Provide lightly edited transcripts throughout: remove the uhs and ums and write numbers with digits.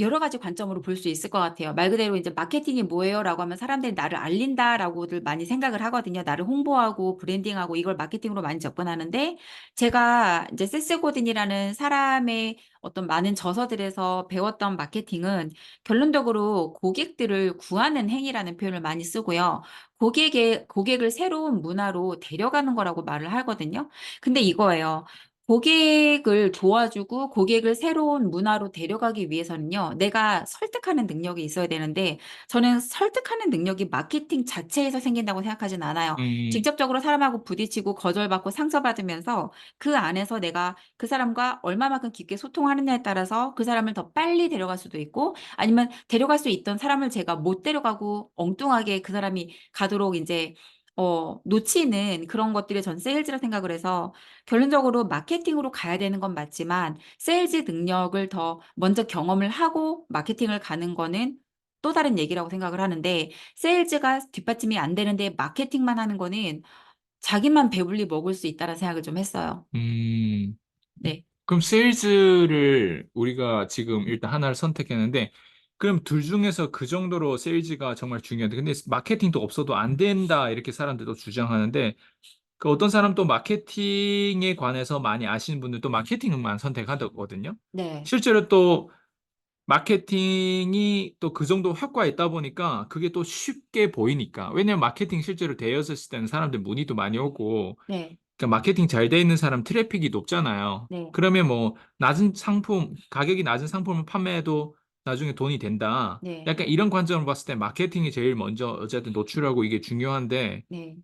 여러 가지 관점으로 볼 수 있을 것 같아요. 말 그대로 이제 "마케팅이 뭐예요?"라고 하면 사람들이 '나를 알린다.'라고들 많이 생각을 하거든요. 나를 홍보하고 브랜딩하고 이걸 마케팅으로 많이 접근하는데, 제가 이제 세스 고든이라는 사람의 어떤 많은 저서들에서 배웠던 마케팅은 결론적으로 고객들을 구하는 행위라는 표현을 많이 쓰고요. 고객을 새로운 문화로 데려가는 거라고 말을 하거든요. 근데 이거예요. 고객을 도와주고 고객을 새로운 문화로 데려가기 위해서는요, 내가 설득하는 능력이 있어야 되는데, 저는 설득하는 능력이 마케팅 자체에서 생긴다고 생각하진 않아요. 음. 직접적으로 사람하고 부딪히고 거절받고 상처받으면서 그 안에서 내가 그 사람과 얼마만큼 깊게 소통하느냐에 따라서 그 사람을 더 빨리 데려갈 수도 있고, 아니면 데려갈 수 있던 사람을 제가 못 데려가고 엉뚱하게 그 사람이 가도록 인제 놓치는 그런 것들이 전 세일즈라 생각을 해서, 결론적으로 마케팅으로 가야 되는 건 맞지만 세일즈 능력을 더 먼저 경험을 하고 마케팅을 가는 거는 또 다른 얘기라고 생각을 하는데, 세일즈가 뒷받침이 안 되는데 마케팅만 하는 거는 '자기만 배불리 먹을 수 있다.'라는 생각을 좀 했어요. 음. 네. 그럼 세일즈를 우리가 지금 일단 하나를 선택했는데, 그럼 둘 중에서 그 정도로 세일즈가 정말 중요한데, 근데 마케팅도 없어도 안 된다 이렇게 사람들도 주장하는데, 그 어떤 사람 또 마케팅에 관해서 많이 아시는 분들도 마케팅만 선택하거든요. 네. 실제로 또 마케팅이 또 그 정도 효과가 있다 보니까 그게 또 쉽게 보이니까. 왜냐면 마케팅 실제로 되었을 때는 사람들 문의도 많이 오고, 네. 그러니까 마케팅 잘 돼 있는 사람 트래픽이 높잖아요. 네. 그러면 뭐 낮은 상품, 가격이 낮은 상품을 판매해도 나중에 돈이 된다. 네. 약간 이런 관점으로 봤을 때 마케팅이 제일 먼저 어쨌든 노출하고 이게 중요한데, 네.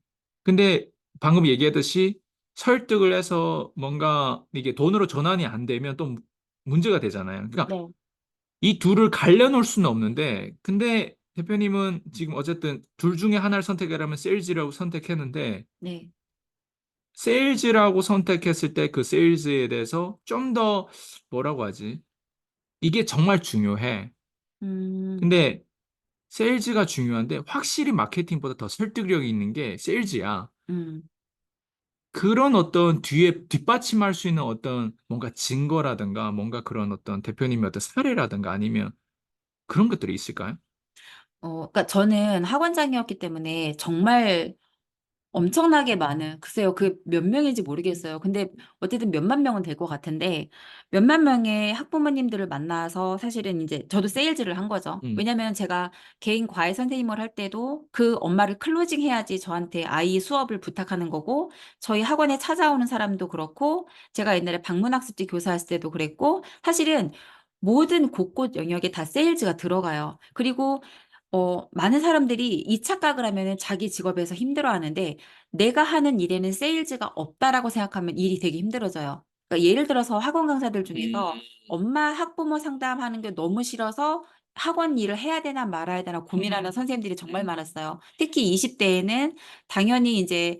근데 방금 얘기했듯이 설득을 해서 뭔가 이게 돈으로 전환이 안 되면 또 문제가 되잖아요. 그러니까 네. 이 둘을 갈려놓을 수는 없는데, 근데 대표님은 지금 어쨌든 둘 중에 하나를 선택하라면 세일즈라고 선택했는데, 네. 세일즈라고 선택했을 때 그 세일즈에 대해서 좀 더 뭐라고 하지? 이게 정말 중요해. 음. 근데 세일즈가 중요한데 확실히 마케팅보다 더 설득력이 있는 게 세일즈야. 음. 그런 어떤 뒤에 뒷받침할 수 있는 어떤 뭔가 증거라든가 뭔가 그런 어떤 대표님의 어떤 사례라든가 아니면 그런 것들이 있을까요? 그러니까 저는 학원장이었기 때문에 정말 엄청나게 많은, 글쎄요, 그 몇 명인지 모르겠어요. 근데 어쨌든 몇만 명은 될 것 같은데, 몇만 명의 학부모님들을 만나서 사실은 인제 저도 세일즈를 한 거죠. 음. 왜냐면 제가 개인 과외 선생님을 할 때도 그 엄마를 클로징 해야지 저한테 아이 수업을 부탁하는 거고, 저희 학원에 찾아오는 사람도 그렇고, 제가 옛날에 방문학습지 교사했을 때도 그랬고, 사실은 모든 곳곳 영역에 다 세일즈가 들어가요. 그리고 많은 사람들이 이 착각을 하면은 자기 직업에서 힘들어하는데, '내가 하는 일에는 세일즈가 없다.'라고 생각하면 일이 되게 힘들어져요. 그러니까 예를 들어서 학원 강사들 음. 중에서 엄마 학부모 상담하는 게 너무 싫어서 '학원 일을 해야 되나 말아야 되나.' 고민하는 선생님들이 정말 많았어요. 특히 20 대에는 당연히 인제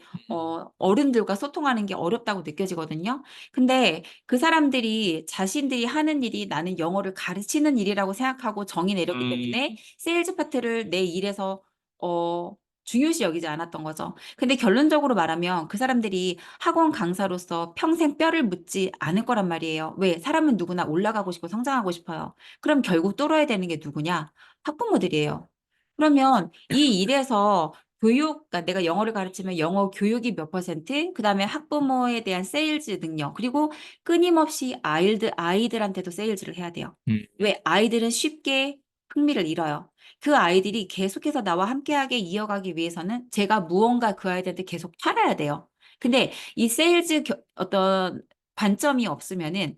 어른들과 소통하는 게 어렵다고 느껴지거든요. 근데 그 사람들이 자신들이 하는 일이 '나는 영어를 가르치는 일이라고 생각하고 정의 내렸기 때문에 세일즈 파트를 내 일에서 어 중요시 여기지 않았던 거죠. 근데 결론적으로 말하면 그 사람들이 학원 강사로서 평생 뼈를 묻지 않을 거란 말이에요. 왜? 사람은 누구나 올라가고 싶고 성장하고 싶어요. 그럼 결국 뚫어야 되는 게 누구냐? 학부모들이에요. 그러면 이 일에서 그러니까 내가 영어를 가르치면 영어 교육이 몇 퍼센트, 그다음에 학부모에 대한 세일즈 능력, 그리고 끊임없이 아이들한테도 세일즈를 해야 돼요. 음. 왜? 아이들은 쉽게 흥미를 잃어요. 그 아이들이 계속해서 나와 함께하게 이어가기 위해서는 제가 무언가 그 아이들한테 계속 팔아야 돼요. 근데 이 세일즈 어떤 관점이 없으면은,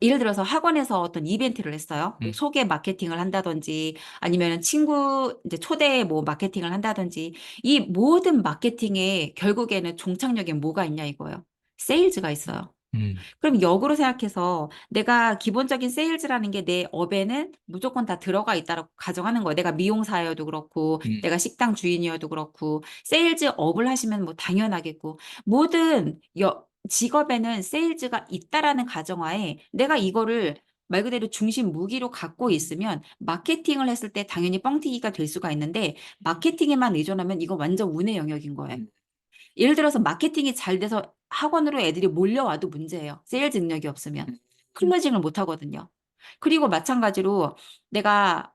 예를 들어서 학원에서 어떤 이벤트를 했어요. 뭐 음. 소개 마케팅을 한다든지 아니면은 친구 이제 초대 뭐 마케팅을 한다든지, 이 모든 마케팅에 결국에는 종착역에 뭐가 있냐 이거예요. 세일즈가 있어요. 음. 그럼 역으로 생각해서 내가 기본적인 세일즈라는 게 내 업에는 무조건 다 들어가 있다라고 가정하는 거예요. 내가 미용사여도 그렇고 음. 내가 식당 주인이어도 그렇고, 세일즈 업을 하시면 뭐 당연하겠고, 모든 직업에는 세일즈가 있다라는 가정하에 내가 이거를 말 그대로 중심 무기로 갖고 있으면 마케팅을 했을 때 당연히 뻥튀기가 될 수가 있는데, 마케팅에만 의존하면 이건 완전 운의 영역인 거예요. 예를 들어서 마케팅이 잘 돼서 학원으로 애들이 몰려와도 문제예요, 세일즈 능력이 없으면. 클로징을 못 하거든요. 그리고 마찬가지로 내가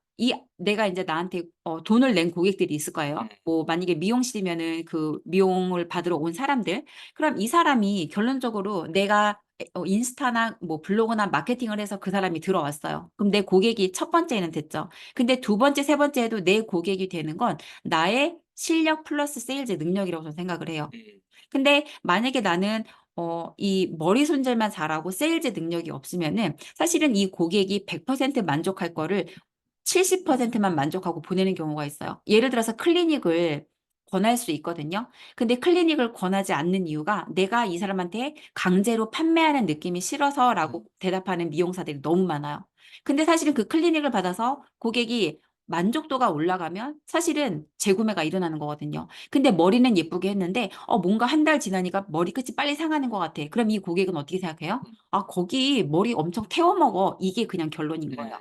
이제 나한테 돈을 낸 고객들이 있을 거예요. 뭐 만약에 미용실이면은 그 미용을 받으러 온 사람들. 그럼 이 사람이 결론적으로 내가 인스타나 뭐 블로그나 마케팅을 해서 그 사람이 들어왔어요. 그럼 내 고객이 첫 번째는 됐죠. 근데 두 번째, 세 번째에도 내 고객이 되는 건 나의 실력 플러스 세일즈 능력이라고 저는 생각을 해요. 근데 만약에 나는 이 머리 손질만 잘하고 세일즈 능력이 없으면은 사실은 이 고객이 100% 만족할 거를 70%만 만족하고 보내는 경우가 있어요. 예를 들어서 클리닉을 권할 수 있거든요. 근데 클리닉을 권하지 않는 이유가 내가 이 사람한테 강제로 판매하는 느낌이 싫어서라고 대답하는 미용사들이 너무 많아요. 근데 사실은 그 클리닉을 받아서 고객이 만족도가 올라가면 사실은 재구매가 일어나는 거거든요. 근데 머리는 예쁘게 했는데 뭔가 한 달 지나니까 머리끝이 빨리 상하는 것 같아. 그럼 이 고객은 어떻게 생각해요? 아, 거기 머리 엄청 태워 먹어. 이게 그냥 결론인 거예요.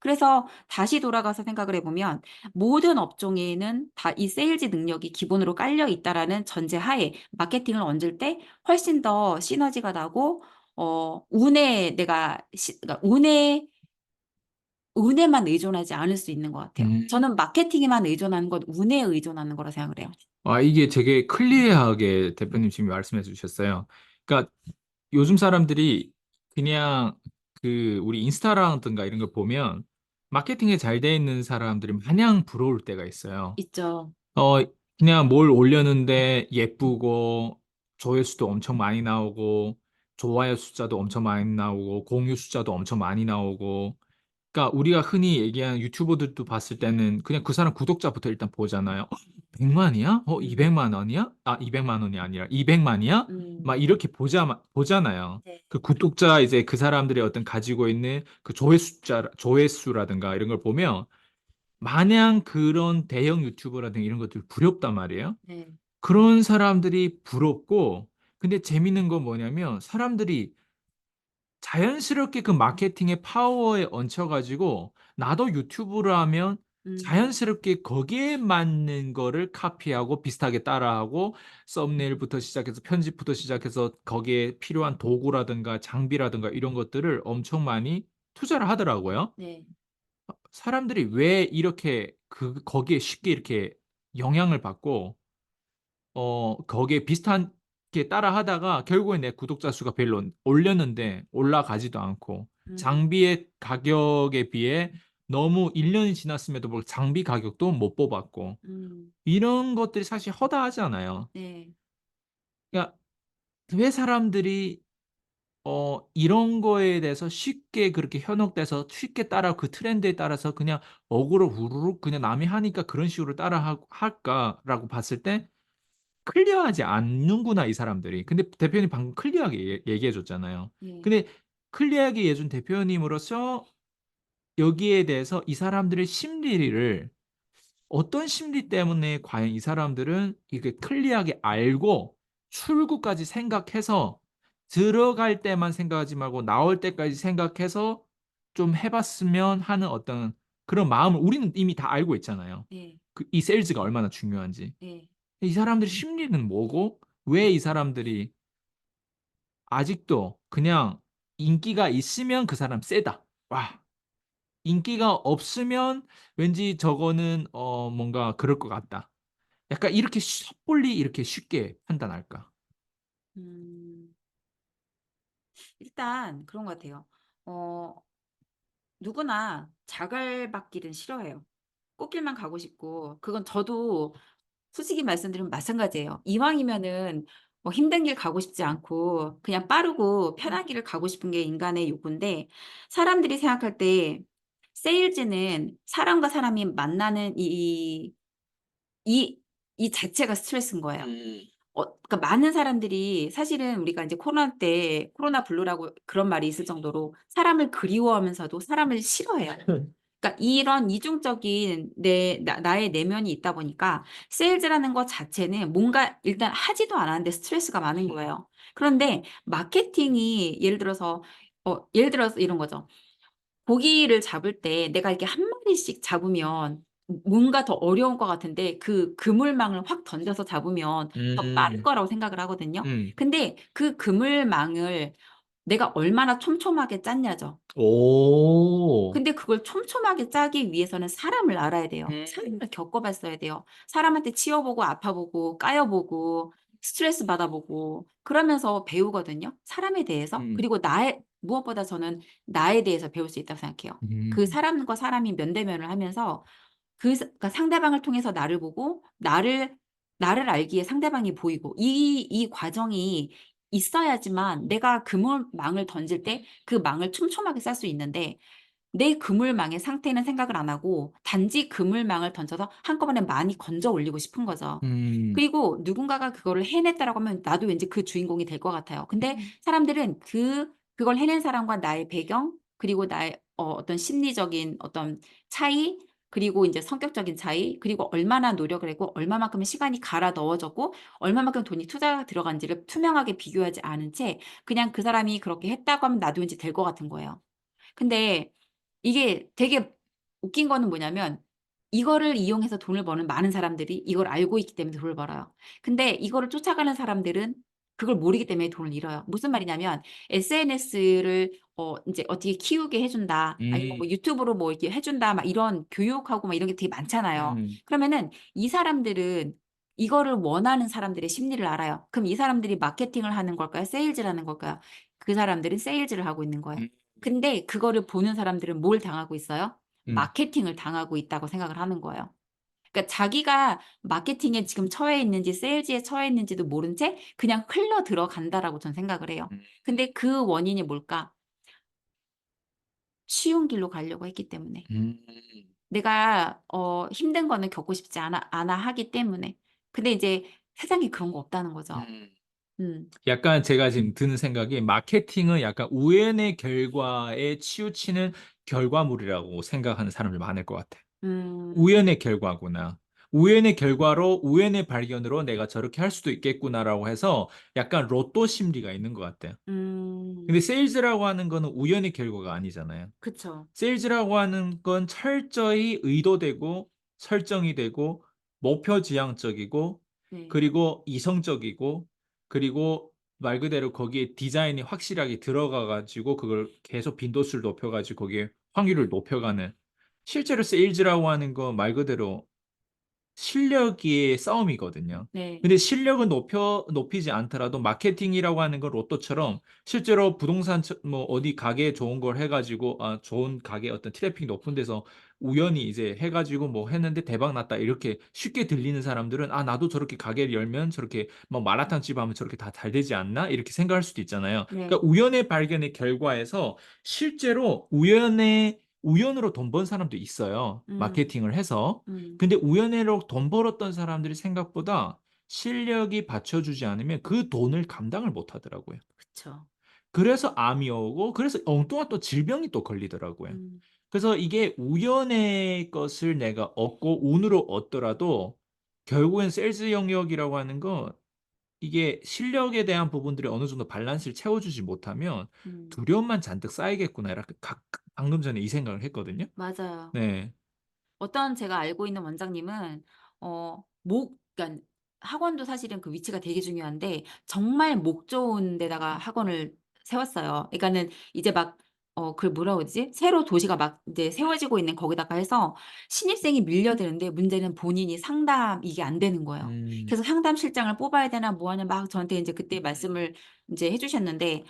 그래서 다시 돌아가서 생각을 해보면 모든 업종에는 다 이 세일즈 능력이 기본으로 깔려 있다라는 전제하에 마케팅을 얹을 때 훨씬 더 시너지가 나고 운에 그러니까 운에만 의존하지 않을 수 있는 것 같아요. 저는 마케팅에만 의존하는 건 운에 의존하는 거라 생각을 해요. 이게 되게 클리어하게 대표님 지금 말씀해 주셨어요. 그러니까 요즘 사람들이 그냥 우리 인스타라든가 이런 걸 보면 마케팅에 잘 돼 있는 사람들이 마냥 부러울 때가 있어요. 있죠. 어, 그냥 뭘 올렸는데 예쁘고 조회수도 엄청 많이 나오고 좋아요 숫자도 엄청 많이 나오고 공유 숫자도 엄청 많이 나오고 그러니까 우리가 흔히 얘기하는 유튜버들도 봤을 때는 그냥 그 사람 구독자부터 일단 보잖아요. 100만이야? 200만 원이야? 200만 원이 아니라 200만이야? 막 이렇게 보잖아요. 네. 그 구독자 이제 그 사람들의 어떤 가지고 있는 그 조회수라든가 이런 걸 보면 마냥 그런 대형 유튜버라든가 이런 것들 부럽단 말이에요. 네. 그런 사람들이 부럽고 근데 재밌는 건 뭐냐면 사람들이 자연스럽게 그 마케팅의 파워에 얹혀가지고 나도 유튜브를 하면 자연스럽게 거기에 맞는 거를 카피하고 비슷하게 따라하고 썸네일부터 시작해서 편집부터 시작해서 거기에 필요한 도구라든가 장비라든가 이런 것들을 엄청 많이 투자를 하더라고요. 네. 사람들이 왜 이렇게 거기에 쉽게 이렇게 영향을 받고 거기에 비슷한 게 따라 하다가 결국에 내 구독자 수가 별로 올렸는데 올라가지도 않고 음. 장비의 가격에 비해 너무 1년이 지났음에도 불구하고 장비 가격도 못 뽑았고 음. 이런 것들이 사실 허다하잖아요. 네. 그러니까 왜 사람들이 이런 거에 대해서 쉽게 그렇게 현혹돼서 쉽게 따라 그 트렌드에 따라서 그냥 어그로 우르륵 그냥 남이 하니까 그런 식으로 할까라고 봤을 때 클리어하지 않는구나 이 사람들이. 근데 대표님 방금 클리어하게 얘기해 줬잖아요. 네. 근데 클리어하게 얘기해 준 대표님으로서 여기에 대해서 이 사람들의 심리를 어떤 심리 때문에 과연 이 사람들은 이게 클리어하게 알고 출구까지 생각해서 들어갈 때만 생각하지 말고 나올 때까지 생각해서 좀 해 봤으면 하는 어떤 그런 마음을 우리는 이미 다 알고 있잖아요. 네. 이 세일즈가 얼마나 중요한지. 네. 이 사람들의 심리는 뭐고 왜 이 사람들이 아직도 그냥 인기가 있으면 그 사람 세다. 와. 인기가 없으면 왠지 저거는 뭔가 그럴 것 같다. 약간 이렇게 섣불리 이렇게 쉽게 판단할까? 음. 일단 그런 것 같아요. 어 누구나 자갈밭길은 싫어해요. 꽃길만 가고 싶고 그건 저도 솔직히 말씀드리면 마찬가지예요. 이왕이면은 뭐 힘든 길 가고 싶지 않고 그냥 빠르고 편한 길을 가고 싶은 게 인간의 욕구인데 사람들이 생각할 때 세일즈는 사람과 사람이 만나는 이 이 자체가 스트레스인 거예요. 그러니까 많은 사람들이 사실은 우리가 인제 코로나 때 코로나 블루라고 그런 말이 있을 정도로 사람을 그리워하면서도 사람을 싫어해요. 그러니까 이런 이중적인 나의 내면이 있다 보니까 세일즈라는 것 자체는 뭔가 일단 하지도 않았는데 스트레스가 많은 거예요. 그런데 마케팅이 예를 들어서 이런 거죠. 고기를 잡을 때 내가 이렇게 한 마리씩 잡으면 뭔가 더 어려운 것 같은데 그 그물망을 확 던져서 잡으면 더 빠를 음. 거라고 생각을 하거든요. 음. 근데 그 그물망을 내가 얼마나 촘촘하게 짰냐죠. 오. 근데 그걸 촘촘하게 짜기 위해서는 사람을 알아야 돼요. 사람을 겪어봤어야 돼요. 사람한테 치여보고 아파보고 까여보고 스트레스 받아보고 그러면서 배우거든요. 사람에 대해서. 그리고 무엇보다 저는 나에 대해서 배울 수 있다고 생각해요. 그 음. 사람과 사람이 면대면을 하면서 그러니까 상대방을 통해서 나를 보고 나를 알기에 상대방이 보이고 이 과정이 있어야지만 내가 그물망을 던질 때 그 망을 촘촘하게 쌀 수 있는데 내 그물망의 상태는 생각을 안 하고 단지 그물망을 던져서 한꺼번에 많이 건져 올리고 싶은 거죠. 음. 그리고 누군가가 그거를 해냈다라고 하면 나도 왠지 그 주인공이 될 것 같아요. 근데 사람들은 그걸 해낸 사람과 나의 배경 그리고 나의 어떤 심리적인 어떤 차이 그리고 인제 성격적인 차이 그리고 얼마나 노력을 했고 얼마만큼의 시간이 갈아 넣어졌고 얼마만큼 돈이 투자가 들어간지를 투명하게 비교하지 않은 채 그냥 그 사람이 그렇게 했다고 하면 나도 왠지 될 것 같은 거예요. 근데 이게 되게 웃긴 거는 뭐냐면 이거를 이용해서 돈을 버는 많은 사람들이 이걸 알고 있기 때문에 돈을 벌어요. 근데 이거를 쫓아가는 사람들은 그걸 모르기 때문에 돈을 잃어요. 무슨 말이냐면 SNS를 인제 어떻게 키우게 해 준다. 아니면 음. 뭐 유튜브로 뭐 이렇게 해 준다. 막 이런 교육하고 막 이런 게 되게 많잖아요. 음. 그러면은 이 사람들은 이거를 원하는 사람들의 심리를 알아요. 그럼 이 사람들이 마케팅을 하는 걸까요? 세일즈를 하는 걸까요? 그 사람들은 세일즈를 하고 있는 거예요. 음. 근데 그거를 보는 사람들은 뭘 당하고 있어요? 음. 마케팅을 당하고 있다고 생각을 하는 거예요. 그러니까 자기가 마케팅에 지금 처해 있는지 세일즈에 처해 있는지도 모른 채 그냥 흘러 들어간다라고 저는 생각을 해요. 근데 그 원인이 뭘까? 쉬운 길로 가려고 했기 때문에. 음. 내가 힘든 거는 겪고 싶지 않아 하기 때문에. 근데 이제 세상에 그런 거 없다는 거죠. 음. 음. 약간 제가 지금 드는 생각이 마케팅은 약간 우연의 결과에 치우치는 결과물이라고 생각하는 사람들 많을 것 같아. 음. 우연의 결과구나. 우연의 결과로 우연의 발견으로 내가 저렇게 할 수도 있겠구나라고 해서 약간 로또 심리가 있는 것 같아요. 음. 근데 세일즈라고 하는 거는 우연의 결과가 아니잖아요. 그쵸. 세일즈라고 하는 건 철저히 의도되고 설정이 되고 목표지향적이고 네. 그리고 이성적이고 그리고 말 그대로 거기에 디자인이 확실하게 들어가 가지고 그걸 계속 빈도수를 높여 가지고 거기에 확률을 높여가는 실제로 세일즈라고 하는 건 말 그대로 실력의 싸움이거든요. 네. 근데 실력을 높이지 않더라도 마케팅이라고 하는 건 로또처럼 실제로 부동산 뭐 어디 가게 좋은 걸 해 가지고 좋은 가게 어떤 트래픽 높은 데서 우연히 이제 해 가지고 뭐 했는데 "대박 났다." 이렇게 쉽게 들리는 사람들은 '아 나도 저렇게 가게를 열면 저렇게 뭐 마라탕집 하면 저렇게 다 잘 되지 않나?' 이렇게 생각할 수도 있잖아요. 네. 그러니까 우연의 발견의 결과에서 실제로 우연으로 돈 번 사람도 있어요, 음. 마케팅을 해서. 음. 근데 우연히로 돈 벌었던 사람들이 생각보다 실력이 받쳐주지 않으면 그 돈을 감당을 못 하더라고요. 그쵸. 그래서 암이 오고 그래서 엉뚱한 또 질병이 또 걸리더라고요. 음. 그래서 이게 우연의 것을 내가 얻고 운으로 얻더라도 결국엔 세일즈 영역이라고 하는 건 이게 실력에 대한 부분들이 어느 정도 밸런스를 채워주지 못하면 음. '두려움만 잔뜩 쌓이겠구나.' 이렇게 방금 전에 이 생각을 했거든요. 맞아요. 네. 어떤 제가 알고 있는 원장님은 그러니까 학원도 사실은 그 위치가 되게 중요한데 정말 목 좋은 데다가 학원을 세웠어요. 그러니까는 이제 막 그걸 뭐라 그러지? 새로 도시가 막 이제 세워지고 있는 거기다가 해서 신입생이 밀려드는데 문제는 본인이 상담 이게 안 되는 거예요. 음. 그래서 상담 실장을 뽑아야 되나 뭐 하냐 막 저한테 인제 그때 말씀을 인제 해 주셨는데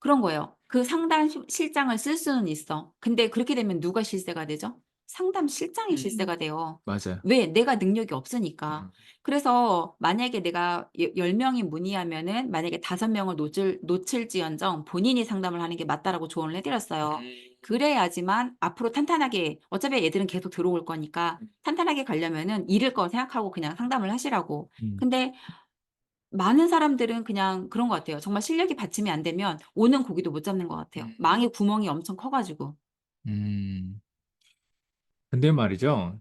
그런 거예요. 그 상담 실장을 쓸 수는 있어. 근데 그렇게 되면 누가 실세가 되죠? 상담 실장이 실세가 돼요. 맞아요. 왜? 내가 능력이 없으니까. 음. 그래서 만약에 내가 10 명이 문의하면은 만약에 5 명을 놓칠지언정 본인이 상담을 하는 게 맞다라고 조언을 해 드렸어요. 그래야지만 앞으로 탄탄하게 어차피 애들은 계속 들어올 거니까 탄탄하게 가려면은 잃을 거 생각하고 그냥 상담을 하시라고. 음. 근데 많은 사람들은 그냥 그런 것 같아요. 정말 실력이 받침이 안 되면 오는 고기도 못 잡는 것 같아요. 망에 구멍이 엄청 커 가지고. 음. 근데 말이죠.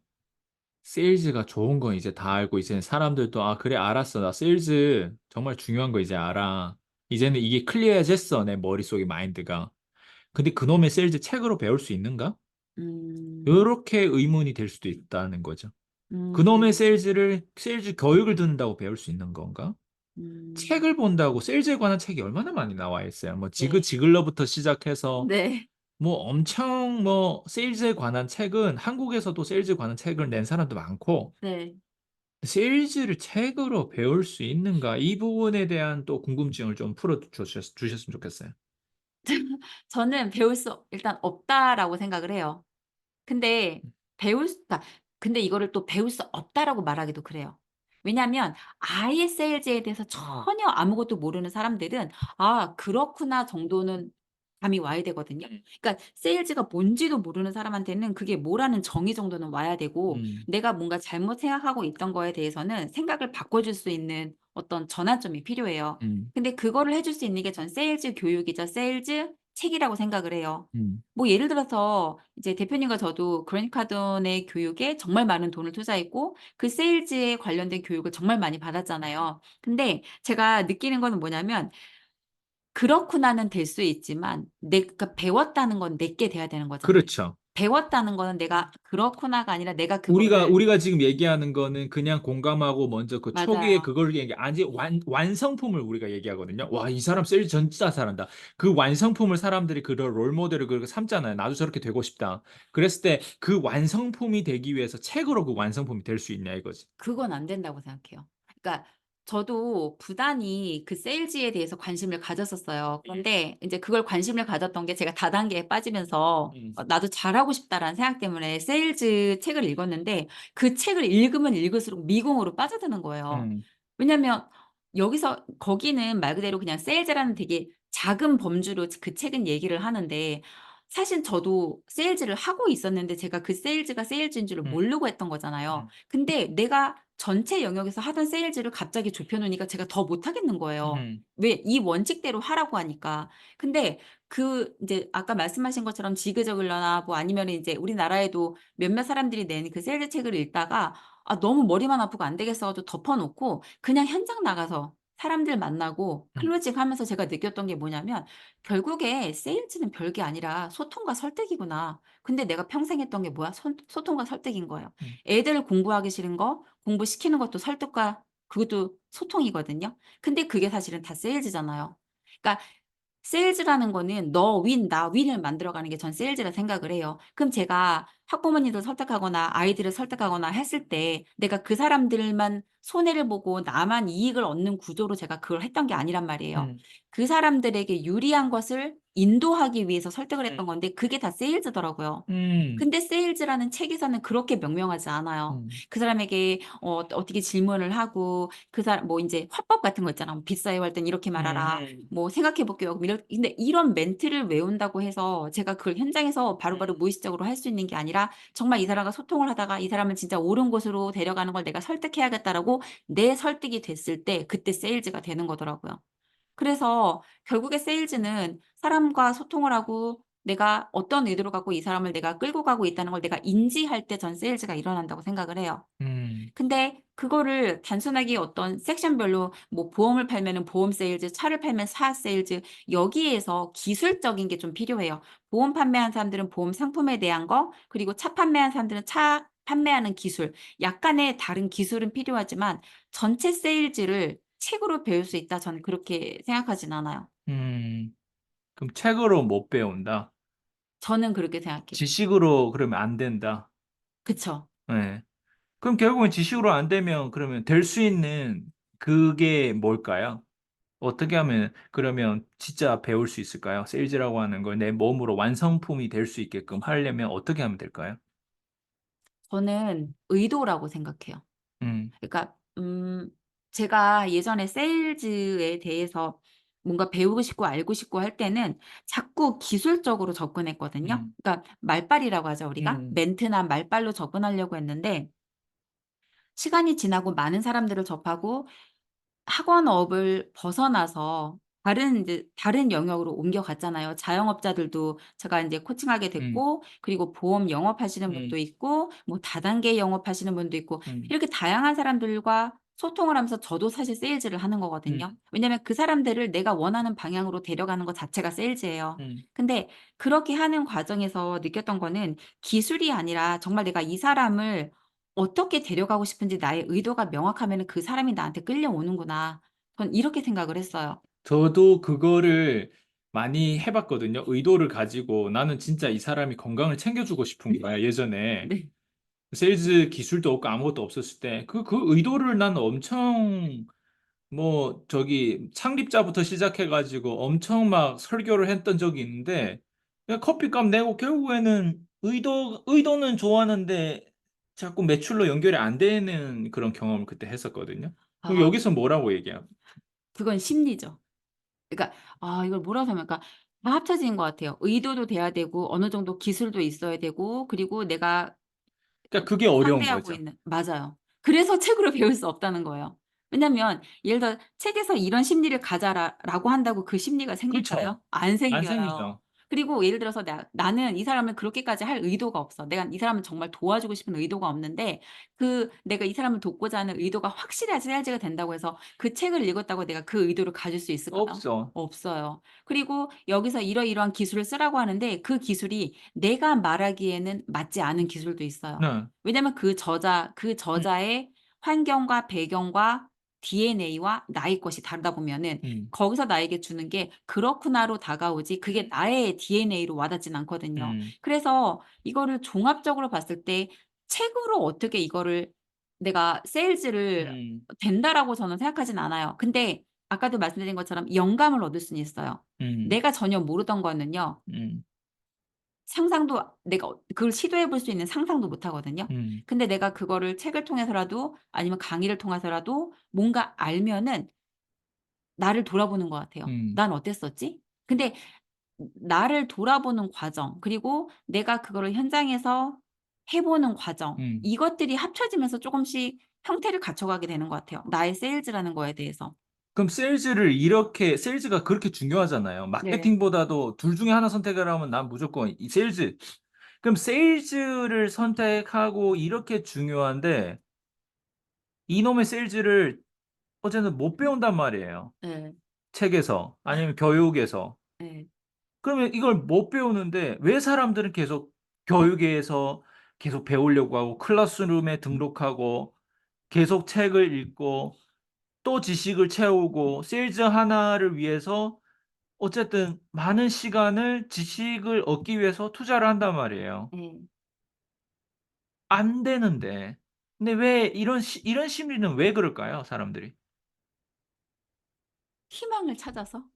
세일즈가 좋은 건 이제 다 알고 이제 사람들도 '아 그래 알았어. 나 세일즈 정말 중요한 거 이제 알아. 이제는 이게 클리어해졌어 내 머릿속의 마인드가.' 근데 그놈의 세일즈 책으로 배울 수 있는가? 음. 요렇게 의문이 될 수도 있다는 거죠. 음. 그놈의 세일즈 교육을 듣는다고 배울 수 있는 건가? 음. 책을 본다고 세일즈에 관한 책이 얼마나 많이 나와 있어요. 뭐 지그 네. 지글러부터 시작해서 네. 뭐 엄청 뭐 세일즈에 관한 책은 한국에서도 세일즈에 관한 책을 낸 사람도 많고 네. 세일즈를 책으로 배울 수 있는가 이 부분에 대한 또 궁금증을 좀 풀어 주셨으면 좋겠어요. 저는 배울 수 일단 없다라고 생각을 해요. 근데 배울 수 그러니까 근데 이거를 또 "배울 수 없다."라고 말하기도 그래요. 왜냐하면 아예 세일즈에 대해서 전혀 아무것도 모르는 사람들은 '아 그렇구나.' 정도는 감이 와야 되거든요. 그러니까 세일즈가 뭔지도 모르는 사람한테는 그게 뭐라는 정의 정도는 와야 되고 음. 내가 뭔가 잘못 생각하고 있던 거에 대해서는 생각을 바꿔 줄 수 있는 어떤 전환점이 필요해요. 음. 근데 그거를 해줄 수 있는 게 전 세일즈 교육이자 세일즈 책이라고 생각을 해요. 음. 뭐 예를 들어서 이제 대표님과 저도 그래니트 카든의 교육에 정말 많은 돈을 투자했고 그 세일즈에 관련된 교육을 정말 많이 받았잖아요. 근데 제가 느끼는 거는 뭐냐면 '그렇구나.'는 될 수 있지만 내가 배웠다는 건 내게 돼야 되는 거잖아요. 그렇죠. 배웠다는 거는 내가 '그렇구나.'가 아니라 내가 우리가 그거를 우리가 지금 얘기하는 거는 그냥 공감하고 먼저 그 초기에 맞아요. 그걸 얘기 아직 완성품을 우리가 얘기하거든요. '와 이 사람 세일즈 진짜 잘한다.' 그 완성품을 사람들이 그런 롤 모델을 그렇게 삼잖아요. '나도 저렇게 되고 싶다.' 그랬을 때 그 완성품이 되기 위해서 책으로 그 완성품이 될 수 있냐 이거지. 그건 안 된다고 생각해요. 그러니까 저도 부단히 그 세일즈에 대해서 관심을 가졌었어요. 그런데 인제 그걸 관심을 가졌던 게 제가 다단계에 빠지면서 음. '나도 잘하고 싶다.'라는 생각 때문에 세일즈 책을 읽었는데 그 책을 읽으면 읽을수록 미궁으로 빠져드는 거예요. 음. 왜냐면 여기서 거기는 말 그대로 그냥 세일즈라는 되게 작은 범주로 그 책은 얘기를 하는데 사실 저도 세일즈를 하고 있었는데 제가 그 세일즈가 세일즈인 줄을 음. 모르고 했던 거잖아요. 음. 근데 내가 전체 영역에서 하던 세일즈를 갑자기 좁혀 놓으니까 제가 더 못하겠는 거예요. 음. 왜? 이 원칙대로 하라고 하니까. 근데 그 인제 아까 말씀하신 것처럼 지그저글러나 뭐 아니면은 인제 우리나라에도 몇몇 사람들이 낸 그 세일즈 책을 읽다가 너무 머리만 아프고 안 되겠어 가지고 덮어 놓고 그냥 현장 나가서 사람들 만나고 음. 클로징하면서 제가 느꼈던 게 뭐냐면 '결국에 세일즈는 별게 아니라 소통과 설득이구나.' 근데 내가 평생 했던 게 뭐야? 소통과 설득인 거예요. 음. 애들 공부하기 싫은 거 공부시키는 것도 설득과 그것도 소통이거든요. 근데 그게 사실은 다 세일즈잖아요. 그러니까 세일즈라는 거는 너 윈, 나 윈을 만들어 가는 게 전 세일즈라 생각을 해요. 그럼 제가 학부모님들 설득하거나 아이들을 설득하거나 했을 때 내가 그 사람들만 손해를 보고 나만 이익을 얻는 구조로 제가 그걸 했던 게 아니란 말이에요. 음. 그 사람들에게 유리한 것을 인도하기 위해서 설득을 음. 했던 건데 그게 다 세일즈더라고요. 음. 근데 세일즈라는 책에서는 그렇게 명명하지 않아요. 음. 그 사람에게 어떻게 질문을 하고 그 사람 뭐 인제 화법 같은 거 있잖아. 뭐 "빚사유 할 땐 이렇게 말하라." 음. 뭐 "생각해 볼게요." 뭐 근데 이런 멘트를 외운다고 해서 제가 그걸 현장에서 바로바로 음. 무의식적으로 할 수 있는 게 아니라 정말 이 사람과 소통을 하다가 '이 사람을 진짜 옳은 곳으로 데려가는 걸 내가 설득해야겠다.'라고 내 설득이 됐을 때 그때 세일즈가 되는 거더라고요. 그래서 결국에 세일즈는 사람과 소통을 하고 내가 어떤 의도를 갖고 이 사람을 내가 끌고 가고 있다는 걸 내가 인지할 때 전 세일즈가 일어난다고 생각을 해요. 음. 근데 그거를 단순하게 어떤 섹션별로 뭐 보험을 팔면은 보험 세일즈, 차를 팔면 차 세일즈 여기에서 기술적인 게 좀 필요해요. 보험 판매하는 사람들은 보험 상품에 대한 거 그리고 차 판매하는 사람들은 차 판매하는 기술 약간의 다른 기술은 필요하지만 전체 세일즈를 책으로 배울 수 있다 저는 그렇게 생각하진 않아요. 음. 그럼 책으로 못 배운다. 저는 그렇게 생각해요. 지식으로 그러면 안 된다. 그쵸. 예. 그럼 결국은 지식으로 안 되면 그러면 될 수 있는 그게 뭘까요? 어떻게 하면 그러면 진짜 배울 수 있을까요? 세일즈라고 하는 걸 내 몸으로 완성품이 될 수 있게끔 하려면 어떻게 하면 될까요? 저는 의도라고 생각해요. 음. 그러니까 제가 예전에 세일즈에 대해서 뭔가 배우고 싶고 알고 싶고 할 때는 자꾸 기술적으로 접근했거든요. 음. 그러니까 말발이라고 하죠 우리가. 음. 멘트나 말발로 접근하려고 했는데 시간이 지나고 많은 사람들을 접하고 학원업을 벗어나서 다른 인제 다른 영역으로 옮겨갔잖아요. 자영업자들도 제가 인제 코칭하게 음. 됐고 그리고 보험 영업하시는 음. 분도 있고 뭐 다단계 영업하시는 분도 있고 음. 이렇게 다양한 사람들과 소통을 하면서 저도 사실 세일즈를 하는 거거든요. 음. 왜냐면 그 사람들을 내가 원하는 방향으로 데려가는 것 자체가 세일즈예요. 음. 근데 그렇게 하는 과정에서 느꼈던 거는 기술이 아니라 정말 내가 이 사람을 어떻게 데려가고 싶은지 나의 의도가 명확하면은 그 사람이 나한테 끌려오는구나. 전 이렇게 생각을 했어요. 저도 그거를 많이 해봤거든요. 의도를 가지고 나는 진짜 이 사람이 건강을 챙겨주고 싶은 거야, 예전에. 네. 세일즈 기술도 없고 아무것도 없었을 때. 그 의도를 난 엄청, 뭐, 저기, 창립자부터 시작해가지고 엄청 막 설교를 했던 적이 있는데, 그냥 커피값 내고 결국에는 의도는 좋았는데 자꾸 매출로 연결이 안 되는 그런 경험을 그때 했었거든요. 그럼 아, 여기서 뭐라고 얘기해요? 그건 심리죠. 그러니까 이걸 뭐라고 설명할까? 다 합쳐진 것 같아요. 의도도 돼야 되고 어느 정도 기술도 있어야 되고 그리고 내가 그러니까 그게 어려운 상대하고 거죠. 있는 맞아요. 그래서 책으로 배울 수 없다는 거예요. 왜냐면 예를 들어 책에서 이런 심리를 가져라라고 한다고 그 심리가 그렇죠. 생길까요? 안 안 생겨요. 생기죠. 그리고 예를 들어서 나는 이 사람을 그렇게까지 할 의도가 없어. 내가 이 사람을 정말 도와주고 싶은 의도가 없는데 내가 이 사람을 돕고자 하는 의도가 확실히 세일즈가 된다고 해서 그 책을 읽었다고 내가 그 의도를 가질 수 있을까요? 없어. 없어요. 그리고 여기서 이러이러한 기술을 쓰라고 하는데 그 기술이 내가 말하기에는 맞지 않은 기술도 있어요. 네. 왜냐면 그 음, 저자의 환경과 배경과 DNA와 나의 것이 다르다 보면은 음, 거기서 나에게 주는 게 "그렇구나."로 다가오지 그게 나의 DNA로 와닿진 않거든요. 음, 그래서 이거를 종합적으로 봤을 때 책으로 어떻게 이거를 내가 세일즈를 음, 된다라고 저는 생각하진 않아요. 근데 아까도 말씀드린 것처럼 영감을 얻을 수는 있어요. 음, 내가 전혀 모르던 거는요. 음, 상상도 내가 그걸 시도해 볼 수 있는 상상도 못 하거든요. 음, 근데 내가 그거를 책을 통해서라도 아니면 강의를 통해서라도 뭔가 알면은 나를 돌아보는 것 같아요. 음, '난 어땠었지?' 근데 나를 돌아보는 과정 그리고 내가 그거를 현장에서 해 보는 과정 음. 이것들이 합쳐지면서 쪼금씩 형태를 갖춰가게 되는 것 같아요, 나의 세일즈라는 거에 대해서. 그럼 세일즈가 그렇게 중요하잖아요. 네. 마케팅보다도 둘 중에 하나 선택을 하면 난 무조건 이 세일즈. 그럼 세일즈를 선택하고 이렇게 중요한데 이놈의 세일즈를 어쨌든 못 배운단 말이에요. 예. 책에서 아니면 교육에서. 예. 그러면 이걸 못 배우는데 왜 사람들은 계속 교육에서 계속 배우려고 하고 클래스룸에 등록하고 계속 책을 읽고 또 지식을 채우고 세일즈 하나를 위해서 어쨌든 많은 시간을 지식을 얻기 위해서 투자를 한단 말이에요. 예. 안 되는데. 근데 왜 이런 심리는 왜 그럴까요, 사람들이? 희망을 찾아서?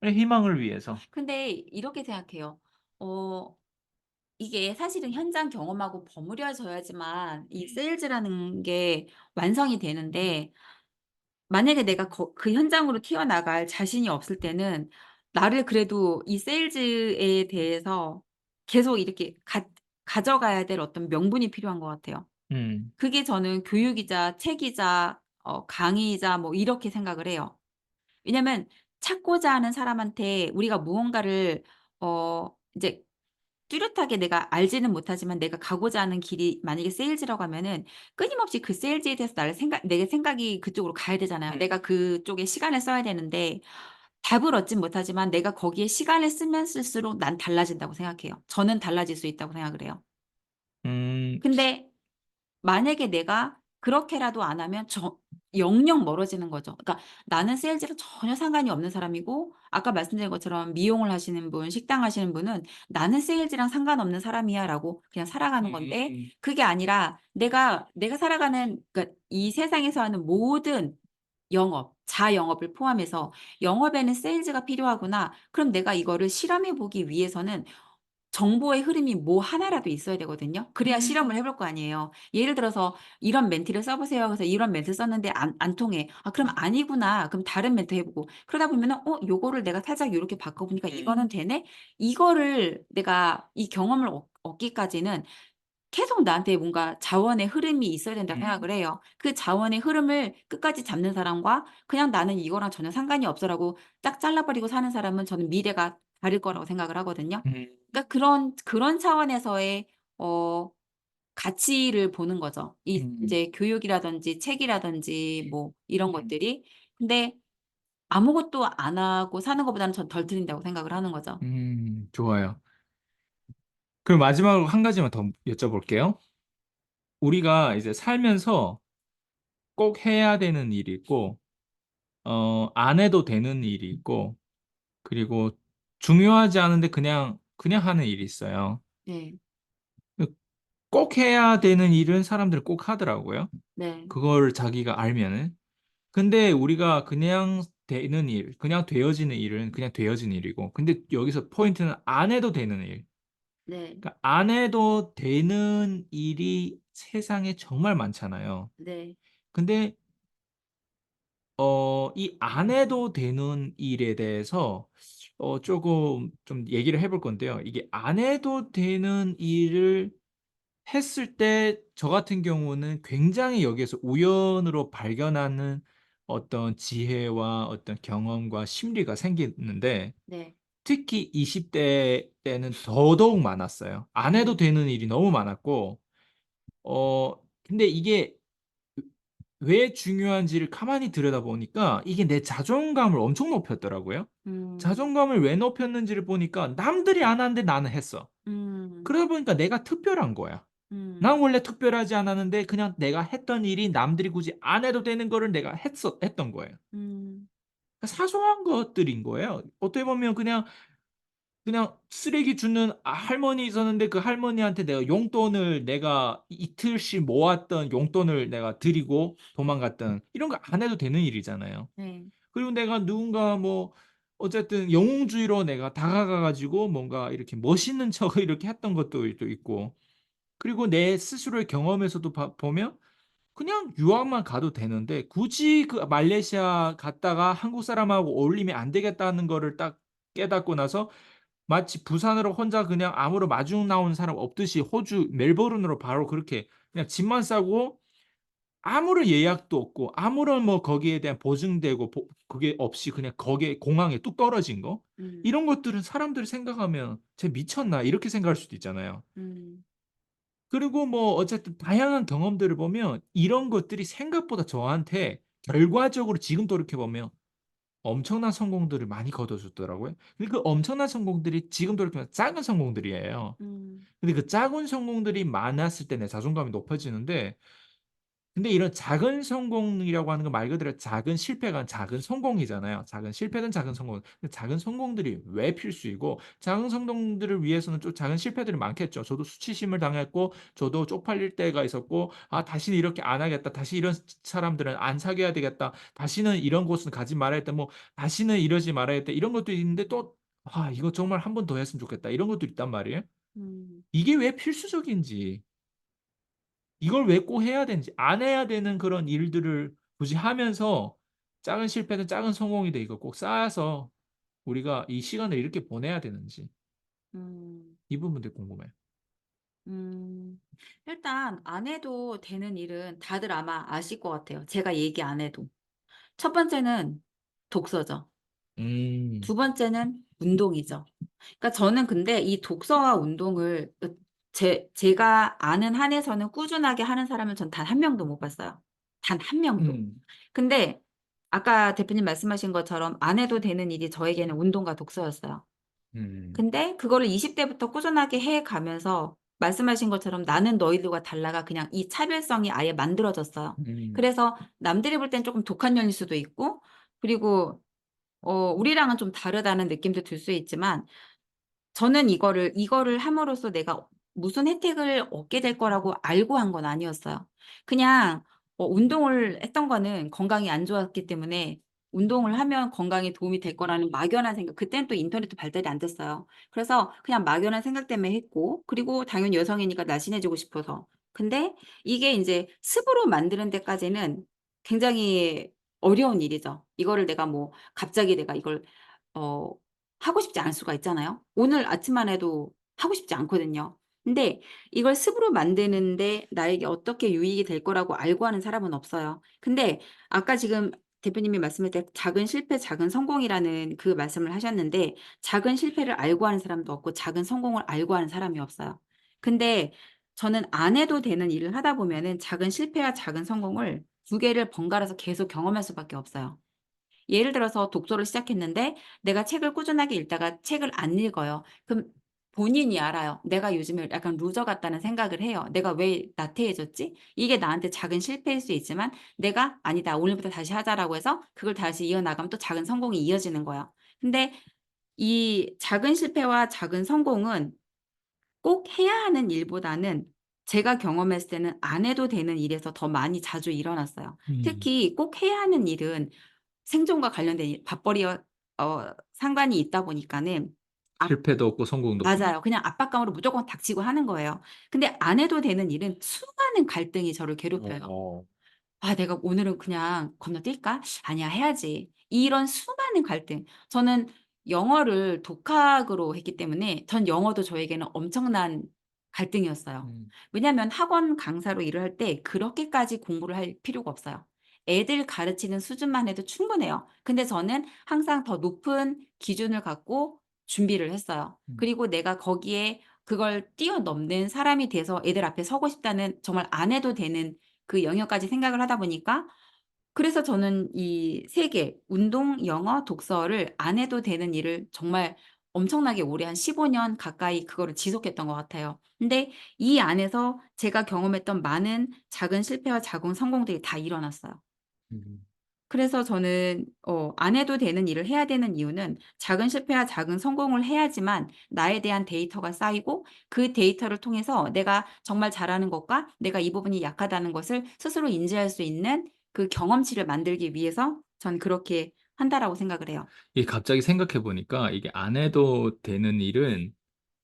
왜 희망을 위해서. 근데 이렇게 생각해요. 어 이게 사실은 현장 경험하고 버무려져야지만 이 세일즈라는 게 완성이 되는데 만약에 내가 그 현장으로 튀어나갈 자신이 없을 때는 나를 그래도 이 세일즈에 대해서 계속 이렇게 가져가야 될 어떤 명분이 필요한 것 같아요. 음. 그게 저는 교육이자 책이자 강의이자 뭐 이렇게 생각을 해요. 왜냐면 찾고자 하는 사람한테 우리가 무언가를 이제 뚜렷하게 내가 알지는 못하지만 내가 가고자 하는 길이 만약에 세일즈라고 하면은 끊임없이 그 세일즈에 대해서 내 생각이 그쪽으로 가야 되잖아요. 내가 그쪽에 시간을 써야 되는데 답을 얻진 못하지만 내가 거기에 시간을 쓰면 쓸수록 난 달라진다고 생각해요. 저는 달라질 수 있다고 생각을 해요. 음. 근데 만약에 내가 그렇게라도 안 하면 영영 멀어지는 거죠. 그러니까 나는 세일즈랑 전혀 상관이 없는 사람이고 아까 말씀드린 것처럼 미용을 하시는 분, 식당 하시는 분은 '나는 세일즈랑 상관없는 사람이야.'라고 그냥 살아가는 건데 음음음. 그게 아니라 내가 살아가는 그러니까 이 세상에서 하는 모든 영업, 자영업을 포함해서 '영업에는 세일즈가 필요하구나.' 그럼 내가 이거를 실험해 보기 위해서는 정보의 흐름이 뭐 하나라도 있어야 되거든요. 그래야 실험을 해볼 거 아니에요. 예를 들어서 "이런 멘트를 써 보세요." 그래서 이런 멘트 썼는데 안 통해. '아 그럼 아니구나.' 그럼 다른 멘트 해 보고 그러다 보면은 '요거를 내가 살짝 요렇게 바꿔 보니까 이거는 되네.' 이거를 내가 이 경험을 얻기까지는 계속 나한테 뭔가 자원의 흐름이 있어야 된다고 생각을 해요. 그 자원의 흐름을 끝까지 잡는 사람과 그냥 '나는 이거랑 전혀 상관이 없어.'라고 딱 잘라 버리고 사는 사람은 저는 미래가 다를 거라고 생각을 하거든요. 음. 그러니까 그런 차원에서의 어 가치를 보는 거죠. 이 음. 인제 교육이라든지 책이라든지 뭐 이런 것들이. 근데 아무것도 안 하고 사는 것보다는 전 덜 틀린다고 생각을 하는 거죠. 좋아요. 그럼 마지막으로 한 가지만 더 여쭤볼게요. 우리가 이제 살면서 꼭 해야 되는 일이 있고 안 해도 되는 일이 있고 그리고 중요하지 않은데 그냥 하는 일이 있어요. 네. 그 꼭 해야 되는 일은 사람들이 꼭 하더라고요, 네. 그걸 자기가 알면은. 근데 우리가 그냥 되는 일, 그냥 되어지는 일은 그냥 되어진 일이고 근데 여기서 포인트는 안 해도 되는 일. 네. 그러니까 안 해도 되는 일이 세상에 정말 많잖아요. 네. 근데 이 안 해도 되는 일에 대해서 쪼금 좀 얘기를 해볼 건데요. 이게 안 해도 되는 일을 했을 때 저 같은 경우는 굉장히 여기에서 우연으로 발견하는 어떤 지혜와 어떤 경험과 심리가 생기는데 네. 특히 20대 때는 더더욱 많았어요. 안 해도 음. 되는 일이 너무 많았고 어 근데 이게 왜 중요한지를 가만히 들여다보니까 이게 내 자존감을 엄청 높였더라고요. 음. 자존감을 왜 높였는지를 보니까 남들이 안 하는데 나는 했어. 음. 그러다 보니까 내가 특별한 거야. 음. 난 원래 특별하지 않았는데 그냥 내가 했던 일이 남들이 굳이 안 해도 되는 거를 내가 했던 거예요. 음. 그러니까 사소한 것들인 거예요. 어떻게 보면 그냥 쓰레기 줍는 할머니 있었는데 그 할머니한테 내가 용돈을 내가 이틀씩 모았던 용돈을 내가 드리고 도망갔던 이런 거 안 해도 되는 일이잖아요. 네. 그리고 내가 누군가 뭐 어쨌든 영웅주의로 내가 다가가 가지고 뭔가 이렇게 멋있는 척을 이렇게 했던 것도 또 있고 그리고 내 스스로의 경험에서도 보면 그냥 유학만 가도 되는데 굳이 그 말레이시아 갔다가 '한국 사람하고 어울리면 안 되겠다.'는 거를 딱 깨닫고 나서 마치 부산으로 혼자 그냥 아무런 마중 나온 사람 없듯이 호주 멜버른으로 바로 그렇게 그냥 짐만 싸고 아무런 예약도 없고 아무런 뭐 거기에 대한 보증되고 그게 없이 그냥 거기에 공항에 뚝 떨어진 거 음. 이런 것들은 사람들이 생각하면 '쟤 미쳤나?' 이렇게 생각할 수도 있잖아요. 음. 그리고 뭐 어쨌든 다양한 경험들을 보면 이런 것들이 생각보다 저한테 결과적으로 지금 돌이켜 보면 엄청난 성공들을 많이 거둬 줬더라고요. 근데 그 엄청난 성공들이 지금 돌이키면 작은 성공들이에요. 음. 근데 그 작은 성공들이 많았을 때 내 자존감이 높아지는데 근데 이런 작은 성공이라고 하는 건 말 그대로 작은 실패가 작은 성공이잖아요. 작은 실패든 작은 성공. 근데 작은 성공들이 왜 필수이고 작은 성공들을 위해서는 좀 작은 실패들이 많겠죠. 저도 수치심을 당했고 저도 쪽팔릴 때가 있었고 '아 다시는 이렇게 안 하겠다. 다시 이런 사람들은 안 사귀어야 되겠다. 다시는 이런 곳은 가지 말아야겠다. 뭐 다시는 이러지 말아야겠다.' 이런 것도 있는데 또 '아 이거 정말 한 번 더 했으면 좋겠다.' 이런 것도 있단 말이에요. 음. 이게 왜 필수적인지 이걸 왜 꼭 해야 되는지 안 해야 되는 그런 일들을 굳이 하면서 작은 실패든 작은 성공이든 이걸 꼭 쌓아서 우리가 이 시간을 이렇게 보내야 되는지 음. 이 부분들이 궁금해요. 음. 일단 안 해도 되는 일은 다들 아마 아실 것 같아요, 제가 얘기 안 해도. 첫 번째는 독서죠. 음. 두 번째는 운동이죠. 그러니까 저는 근데 이 독서와 운동을 제가 아는 한에서는 꾸준하게 하는 사람은 전 단 한 명도 못 봤어요. 단 한 명도. 음. 근데 아까 대표님 말씀하신 것처럼 안 해도 되는 일이 저에게는 운동과 독서였어요. 음. 근데 그거를 20 대부터 꾸준하게 해 가면서 말씀하신 것처럼 '나는 너희들과 달라.'가 그냥 이 차별성이 아예 만들어졌어요. 음. 그래서 남들이 볼 땐 쪼끔 독한 년일 수도 있고 그리고 우리랑은 좀 다르다는 느낌도 들 수 있지만 저는 이거를 함으로써 내가 무슨 혜택을 얻게 될 거라고 알고 한 건 아니었어요. 그냥 운동을 했던 거는 건강이 안 좋았기 때문에 '운동을 하면 건강에 도움이 될 거'라는 막연한 생각, 그때는 또 인터넷도 발달이 안 됐어요. 그래서 그냥 막연한 생각 때문에 했고 그리고 당연히 여성이니까 날씬해지고 싶어서. 근데 이게 인제 습으로 만드는 데까지는 굉장히 어려운 일이죠. 이거를 내가 뭐 갑자기 내가 이걸 어 하고 싶지 않을 수가 있잖아요. 오늘 아침만 해도 하고 싶지 않거든요. 근데 이걸 습으로 만드는데 나에게 어떻게 유익이 될 거라고 알고 하는 사람은 없어요. 근데 아까 지금 대표님이 말씀할 때 작은 실패 작은 성공이라는 그 말씀을 하셨는데 작은 실패를 알고 하는 사람도 없고 작은 성공을 알고 하는 사람이 없어요. 근데 저는 안 해도 되는 일을 하다 보면은 작은 실패와 작은 성공을 두 개를 번갈아서 계속 경험할 수밖에 없어요. 예를 들어서 독서를 시작했는데 내가 책을 꾸준하게 읽다가 책을 안 읽어요. 그럼 본인이 알아요. 내가 요즘에 약간 루저 같다는 생각을 해요. '내가 왜 나태해졌지?' 이게 나한테 작은 실패일 수 있지만 내가 '아니다. 오늘부터 다시 하자.'라고 해서 그걸 다시 이어나가면 또 작은 성공이 이어지는 거예요. 근데 이 작은 실패와 작은 성공은 꼭 해야 하는 일보다는 제가 경험했을 때는 안 해도 되는 일에서 더 많이 자주 일어났어요. 음. 특히 꼭 해야 하는 일은 생존과 관련된 일 밥벌이와 상관이 있다 보니까는 아 실패도 없고 성공도 없고. 맞아요. 그냥 압박감으로 무조건 닥치고 하는 거예요. 근데 안 해도 되는 일은 수많은 갈등이 저를 괴롭혀요. 어. '아 내가 오늘은 그냥 건너뛸까? 아니야 해야지.' 이런 수많은 갈등. 저는 영어를 독학으로 했기 때문에 전 영어도 저에게는 엄청난 갈등이었어요. 음. 왜냐하면 학원 강사로 일을 할 때 그렇게까지 공부를 할 필요가 없어요. 애들 가르치는 수준만 해도 충분해요. 근데 저는 항상 더 높은 기준을 갖고 준비를 했어요. 음. 그리고 내가 거기에 그걸 뛰어넘는 사람이 돼서 애들 앞에 서고 싶다는 정말 안 해도 되는 그 영역까지 생각을 하다 보니까 그래서 저는 이 3 개 운동, 영어, 독서를 안 해도 되는 일을 정말 엄청나게 오래 한 15년 가까이 그거를 지속했던 것 같아요. 근데 이 안에서 제가 경험했던 많은 작은 실패와 작은 성공들이 다 일어났어요. 음. 그래서 저는 안 해도 되는 일을 해야 되는 이유는 작은 실패와 작은 성공을 해야지만 나에 대한 데이터가 쌓이고 그 데이터를 통해서 내가 정말 잘하는 것과 내가 이 부분이 약하다는 것을 스스로 인지할 수 있는 그 경험치를 만들기 위해서 전 그렇게 한다라고 생각을 해요. 이게 갑자기 생각해 보니까 이게 안 해도 되는 일은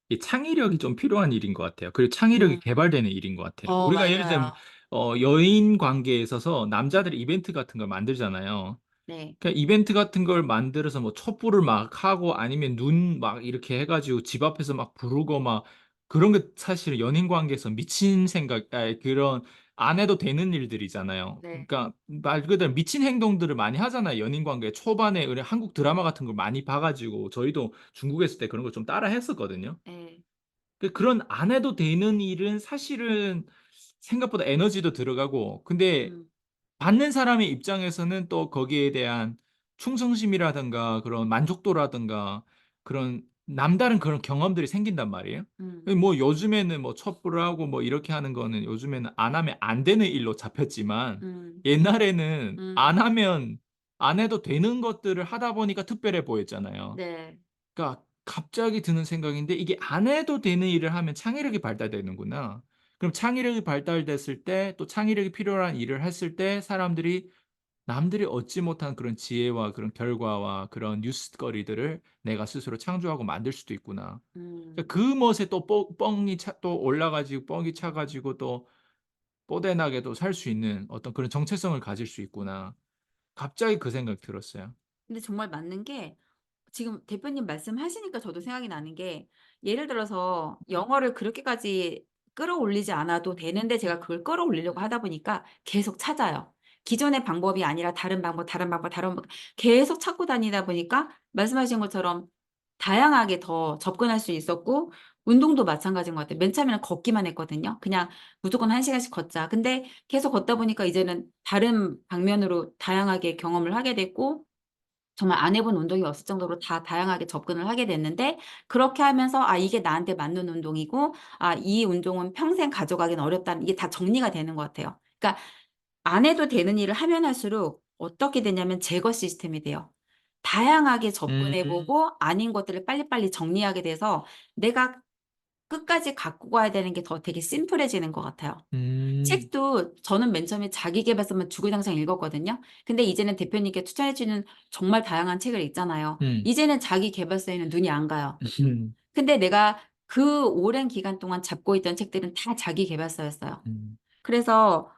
이 창의력이 좀 필요한 일인 것 같아요. 그리고 창의력이 음. 개발되는 일인 것 같아요. 우리가 예를 들면 맞아요. 여인 관계에 있어서 남자들이 이벤트 같은 걸 만들잖아요. 네. 그러니까 이벤트 같은 걸 만들어서 뭐 촛불을 막 하고 아니면 눈 막 이렇게 해 가지고 집 앞에서 막 부르고 막 그런 게 사실은 연인 관계에서 미친 생각 그런 안 해도 되는 일들이잖아요. 네. 그러니까 말 그대로 미친 행동들을 많이 하잖아요, 연인 관계 초반에. 우리 한국 드라마 같은 걸 많이 봐 가지고 저희도 중국에 있을 때 그런 걸 좀 따라 했었거든요. 예. 그런 안 해도 되는 일은 사실은 생각보다 에너지도 들어가고, 근데 음. 받는 사람의 입장에서는 또 거기에 대한 충성심이라든가 그런 만족도라든가 그런 남다른 그런 경험들이 생긴단 말이에요. 음. 뭐 요즘에는 뭐 첩부를 하고 뭐 이렇게 하는 거는 요즘에는 안 하면 안 되는 일로 잡혔지만, 음. 옛날에는 음. 안 하면 안 해도 되는 것들을 하다 보니까 특별해 보였잖아요. 네. 그러니까 갑자기 드는 생각인데, 이게 안 해도 되는 일을 하면 창의력이 발달되는구나. 그럼 창의력이 발달됐을 때 또 창의력이 필요한 일을 했을 때 사람들이 남들이 얻지 못한 그런 지혜와 그런 결과와 그런 뉴스거리들을 내가 스스로 창조하고 만들 수도 있구나. 음. 그러니까 그 멋에 또 뻥이 차 또 올라 가지고 뻥이 차 가지고 또 뽀대나게 또 살 수 있는 어떤 그런 정체성을 가질 수 있구나. 갑자기 그 생각이 들었어요. 근데 정말 맞는 게 지금 대표님 말씀하시니까 저도 생각이 나는 게 예를 들어서 영어를 그렇게까지 끌어올리지 않아도 되는데 제가 그걸 끌어올리려고 하다 보니까 계속 찾아요. 기존의 방법이 아니라 다른 방법, 다른 방법, 다른 방법 계속 찾고 다니다 보니까 말씀하신 것처럼 다양하게 더 접근할 수 있었고 운동도 마찬가지인 것 같아요. 맨 처음에는 걷기만 했거든요. 그냥 무조건 1 시간씩 걷자. 근데 계속 걷다 보니까 이제는 다른 방면으로 다양하게 경험을 하게 됐고 정말 안 해본 운동이 없을 정도로 다 다양하게 접근을 하게 됐는데 그렇게 하면서 '아 이게 나한테 맞는 운동이고 아 이 운동은 평생 가져가기는 어렵다.'는 이게 다 정리가 되는 것 같아요. 그러니까 안 해도 되는 일을 하면 할수록 어떻게 되냐면 제거 시스템이 돼요. 다양하게 접근해 음. 보고 아닌 것들을 빨리빨리 정리하게 돼서 내가 끝까지 갖고 가야 되는 게 더 되게 심플해지는 것 같아요. 음. 책도 저는 맨 처음에 자기계발서만 주구장창 읽었거든요. 근데 이제는 대표님께 추천해 주는 정말 다양한 책을 읽잖아요. 음. 이제는 자기계발서에는 눈이 안 가요. 음. 근데 내가 그 오랜 기간 동안 잡고 있던 책들은 다 자기계발서였어요. 음. 그래서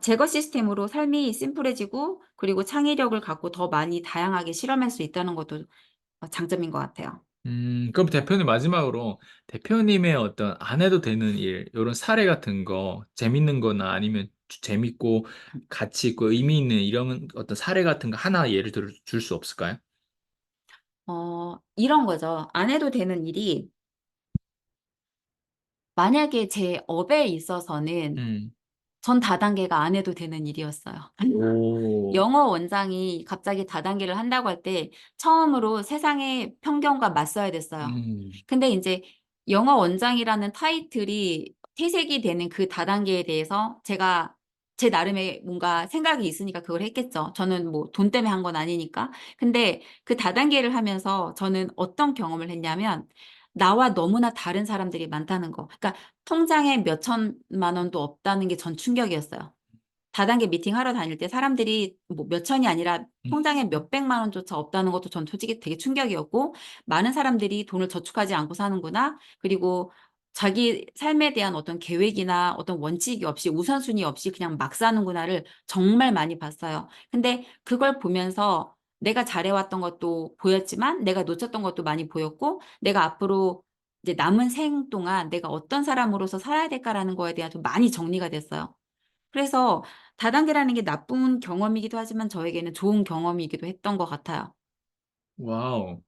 제거 시스템으로 삶이 심플해지고 그리고 창의력을 갖고 더 많이 다양하게 실험할 수 있다는 것도 장점인 것 같아요. 그럼 대표님 마지막으로 대표님의 어떤 안 해도 되는 일 요런 사례 같은 거 재밌는 거나 아니면 재밌고 가치 있고 의미 있는 이런 어떤 사례 같은 거 하나 예를 들어 줄 수 없을까요? 이런 거죠. 안 해도 되는 일이 만약에 제 업에 있어서는 음. 전 다단계가 안 해도 되는 일이었어요. 오. 영어 원장이 갑자기 다단계를 한다고 할 때 처음으로 세상의 편견과 맞서야 됐어요. 음. 근데 인제 영어 원장이라는 타이틀이 퇴색이 되는 그 다단계에 대해서 제가 제 나름의 뭔가 생각이 있으니까 그걸 했겠죠. 저는 뭐 돈 때문에 한 건 아니니까. 근데 그 다단계를 하면서 저는 어떤 경험을 했냐면 나와 너무나 다른 사람들이 많다는 거. 그러니까 통장에 몇 천만 원도 없다는 게 전 충격이었어요. 다단계 미팅하러 다닐 때 사람들이 뭐 몇 천이 아니라 통장에 몇 백만 원조차 없다는 것도 전 솔직히 되게 충격이었고, 많은 사람들이 돈을 저축하지 않고 사는구나. 그리고 자기 삶에 대한 어떤 계획이나 어떤 원칙이 없이 우선순위 없이 그냥 막 사는구나를 정말 많이 봤어요. 근데 그걸 보면서 내가 잘해왔던 것도 보였지만 내가 놓쳤던 것도 많이 보였고, 내가 앞으로 이제 남은 생 동안 내가 어떤 사람으로서 살아야 될까라는 거에 대한 좀 많이 정리가 됐어요. 그래서 다단계라는 게 나쁜 경험이기도 하지만 저에게는 좋은 경험이기도 했던 것 같아요. 와우.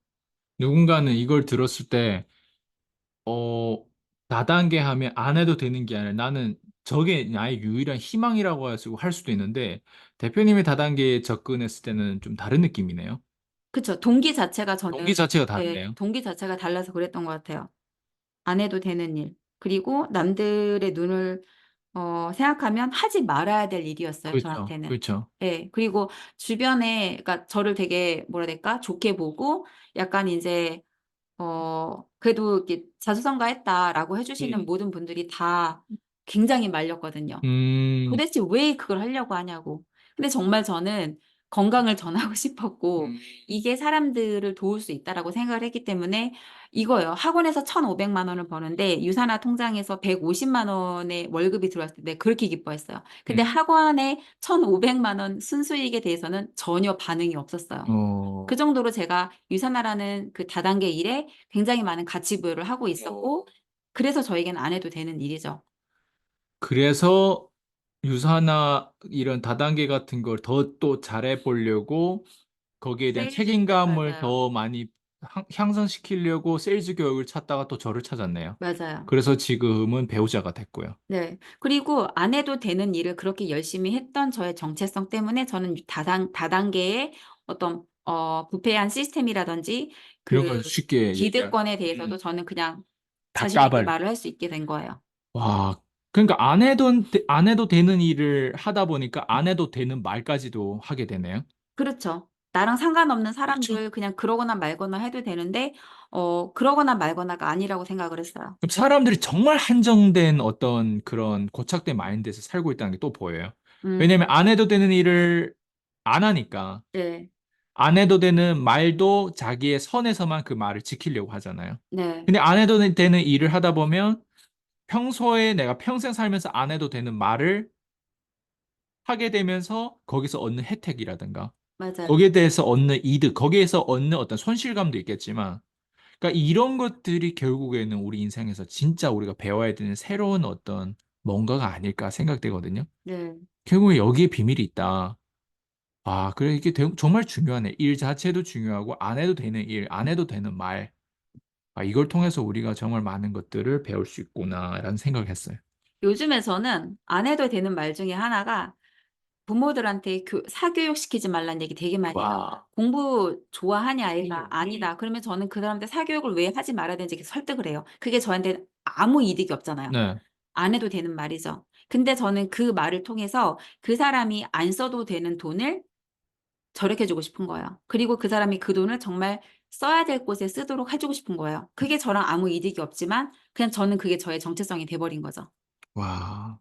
누군가는 이걸 들었을 때, 어, 다단계 하면 안 해도 되는 게 아니라 나는 저게 나의 유일한 희망이라고 해서 할 수도 있는데, 대표님이 다단계에 접근했을 때는 좀 다른 느낌이네요. 그쵸. 동기 자체가 저는, 동기 자체가 예, 다르네요. 동기 자체가 달라서 그랬던 것 같아요. 안 해도 되는 일. 그리고 남들의 눈을 생각하면 하지 말아야 될 일이었어요, 그렇죠. 저한테는. 그렇죠. 예. 그리고 주변에, 그러니까 저를 되게 뭐라 해야 될까? 좋게 보고 약간 이제 그래도 이렇게 "자수성가했다."라고 해 주시는 음. 모든 분들이 다 굉장히 말렸거든요. 음, 도대체 왜 그걸 하려고 하냐고. 근데 정말 저는 건강을 전하고 싶었고 음. 이게 사람들을 도울 수 있다라고 생각을 했기 때문에 이거예요. 학원에서 1,500만 원을 버는데 유산화 통장에서 150만 원의 월급이 들어왔을 때 내가 그렇게 기뻐했어요. 근데 학원에 1,500만 원 순수익에 대해서는 전혀 반응이 없었어요. 그 어, 정도로 제가 유산화라는 그 다단계 일에 굉장히 많은 가치 부여를 하고 있었고, 그래서 저에게는 안 해도 되는 일이죠. 그래서 유사나 이런 다단계 같은 걸 더 또 잘해 보려고 거기에 대한 세일즈, 책임감을 맞아요. 더 많이 향상시키려고 세일즈 교육을 찾다가 또 저를 찾았네요. 맞아요. 그래서 지금은 배우자가 됐고요. 네. 그리고 안 해도 되는 일을 그렇게 열심히 했던 저의 정체성 때문에 저는 다단계의 어떤 부패한 시스템이라든지 이런 그 걸 쉽게 기득권에 대해서도 저는 그냥 다 자신 있게 까발. 말을 할 수 있게 된 거예요. 와, 그러니까 안 해도 되는 일을 하다 보니까 안 해도 되는 말까지도 하게 되네요. 그렇죠. 나랑 상관없는 그렇죠. 사람들 그냥 그러거나 말거나 해도 되는데 그러거나 말거나가 아니라고 생각을 했어요. 그럼 사람들이 정말 한정된 어떤 그런 고착된 마인드에서 살고 있다는 게 또 보여요. 왜냐면 음. 안 해도 되는 일을 안 하니까 네. 안 해도 되는 말도 자기의 선에서만 그 말을 지키려고 하잖아요. 네. 근데 안 해도 되는 일을 하다 보면 평소에 내가 평생 살면서 안 해도 되는 말을 하게 되면서 거기서 얻는 혜택이라든가 맞아요. 거기에 대해서 얻는 이득, 거기에서 얻는 어떤 손실감도 있겠지만 그러니까 이런 것들이 결국에는 우리 인생에서 진짜 우리가 배워야 되는 새로운 어떤 뭔가가 아닐까 생각되거든요. 네. 결국에 여기에 비밀이 있다. 아, 그래 이게 정말 중요하네. 일 자체도 중요하고 안 해도 되는 일, 안 해도 되는 말. 아, 이걸 통해서 우리가 정말 많은 것들을 배울 수 있구나라는 생각을 했어요. 요즘에 저는 안 해도 되는 말 중에 하나가 부모들한테 사교육시키지 말라는 얘기 되게 많이 해요. 와. "공부 좋아하냐 애가?" "아니다." 그러면 저는 그 사람한테 사교육을 왜 하지 말아야 되는지 계속 설득을 해요. 그게 저한테는 아무 이득이 없잖아요. 네. 안 해도 되는 말이죠. 근데 저는 그 말을 통해서 그 사람이 안 써도 되는 돈을 절약해 주고 싶은 거예요. 그리고 그 사람이 그 돈을 정말 써야 될 곳에 쓰도록 해 주고 싶은 거예요. 그게 저랑 아무 이득이 없지만 그냥 저는 그게 저의 정체성이 돼 버린 거죠. 와.